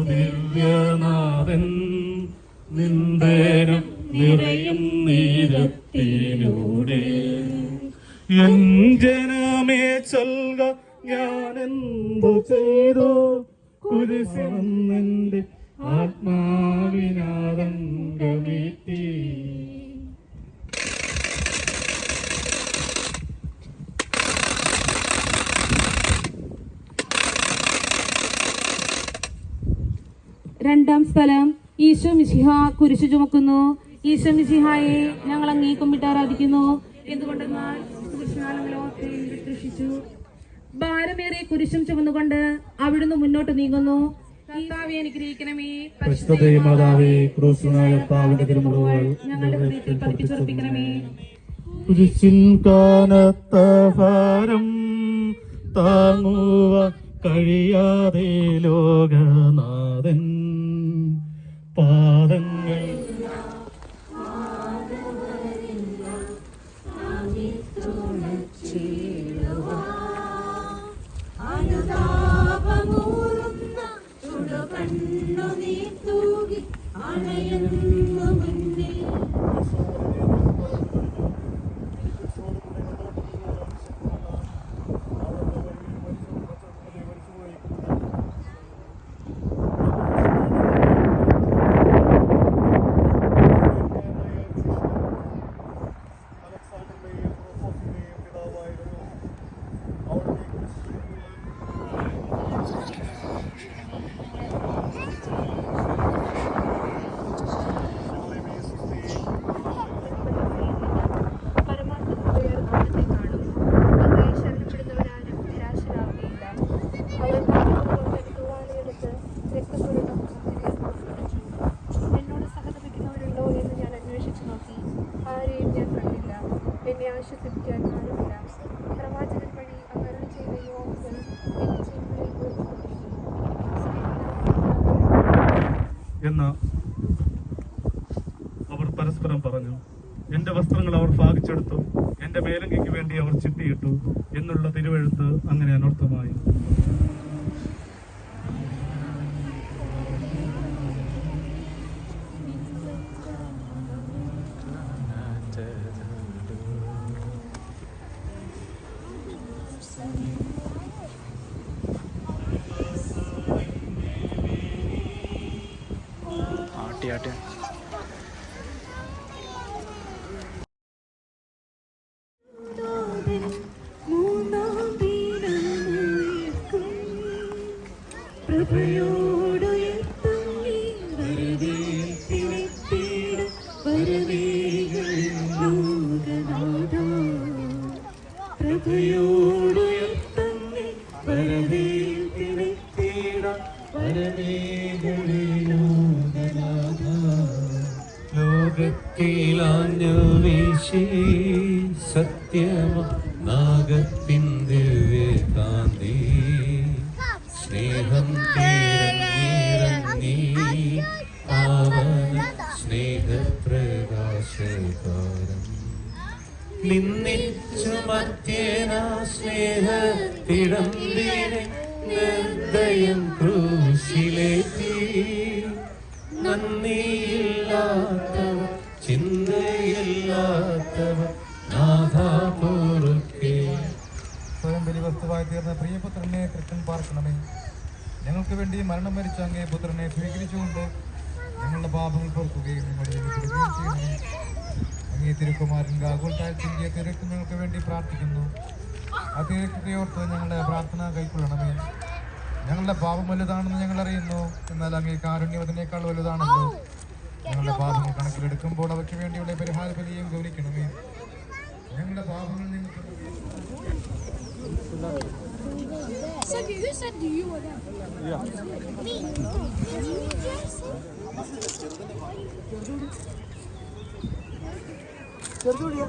ദിവ്യനാഥൻ നിന്ദനം നിറയും നീരത്തിലൂടെ എൻ ജനമേ ചൊൽക ഞാനെന്തു ചെയ്തു കുരിശിന്റെ ആത്മാവിനാതങ്കമേറ്റി. രണ്ടാം സ്ഥലം ഈശോ മിശിഹ കുരിശു ചുമക്കുന്നു. ഈശോ മിശിഹായെ ഞങ്ങൾ അങ്ങേ കുമ്പിട്ട് ആരാധിക്കുന്നു. എന്തുകൊണ്ടെന്നാൽ രക്ഷിച്ചു. ഭാരമേറിയ കുരിശും ചുമന്നുകൊണ്ട് അവിടുന്ന് മുന്നോട്ട് നീങ്ങുന്നു. ഞങ്ങളുടെ ഹൃദയത്തിൽ പതിപ്പിച്ചുറപ്പിക്കണമേ. കുരിശിൻ കാനത്ത ഭാരം താങ്ങുവ കഴിയാതെ ലോകനാഥൻ പാദങ്ങൾ എന്ന് അവർ പരസ്പരം പറഞ്ഞു. എന്റെ വസ്ത്രങ്ങൾ അവർ ഭാഗിച്ചെടുത്തു, എന്റെ മേലങ്കിക്ക് വേണ്ടി അവർ ചിട്ടിയിട്ടു എന്നുള്ള തിരുവെഴുത്ത് അങ്ങനെ അനർത്ഥമായി. സത്യമ നാഗത്തിൻ ദിവ്യകാന്തി സ്നേഹം തീരങ്ങി പാവന സ്നേഹപ്രകാശകാരം നിന്നിച്ചു മധ്യേന സ്നേഹത്തിടമ്പിനെ നിർദ്ദയം ക്രൂശിലേറ്റി നന്ദിയില്ലാത്തവ ചിന്തയില്ലാത്തവ സ്വയം ബലിവസ്തുവായി തീർന്ന പ്രിയപുത്രനെ കൃഷ്ണൻ പാർക്കണമേ. ഞങ്ങൾക്ക് വേണ്ടി മരണം മരിച്ച അങ്ങേ പുത്രനെ സ്വീകരിച്ചുകൊണ്ട് ഞങ്ങളുടെ പാപങ്ങൾ പൊറുക്കുകയും ഞങ്ങളുടെ ചെയ്യണമേ. അങ്ങേ തിരുക്കുമാരൻ ഗാഗോൾ താഴ്ചയെ തിരക്ക് ഞങ്ങൾക്ക് വേണ്ടി പ്രാർത്ഥിക്കുന്നു. അദ്ദേഹത്തെ ഓർത്ത് ഞങ്ങളുടെ പ്രാർത്ഥന കൈക്കൊള്ളണമേ. ഞങ്ങളുടെ പാപം വലുതാണെന്ന് ഞങ്ങൾ അറിയുന്നു, എന്നാൽ അങ്ങേ കാരുണ്യം അതിനേക്കാൾ വലുതാണല്ലോ. ഞങ്ങളുടെ പാപങ്ങൾ കണക്കിലെടുക്കുമ്പോൾ അവയ്ക്ക് വേണ്ടിയുള്ള പരിഹാര ബലിയും ഗൗനിക്കണമേ. ഞങ്ങളുടെ പാപങ്ങൾ നിങ്ങൾക്ക് ചെറുതൂടിയ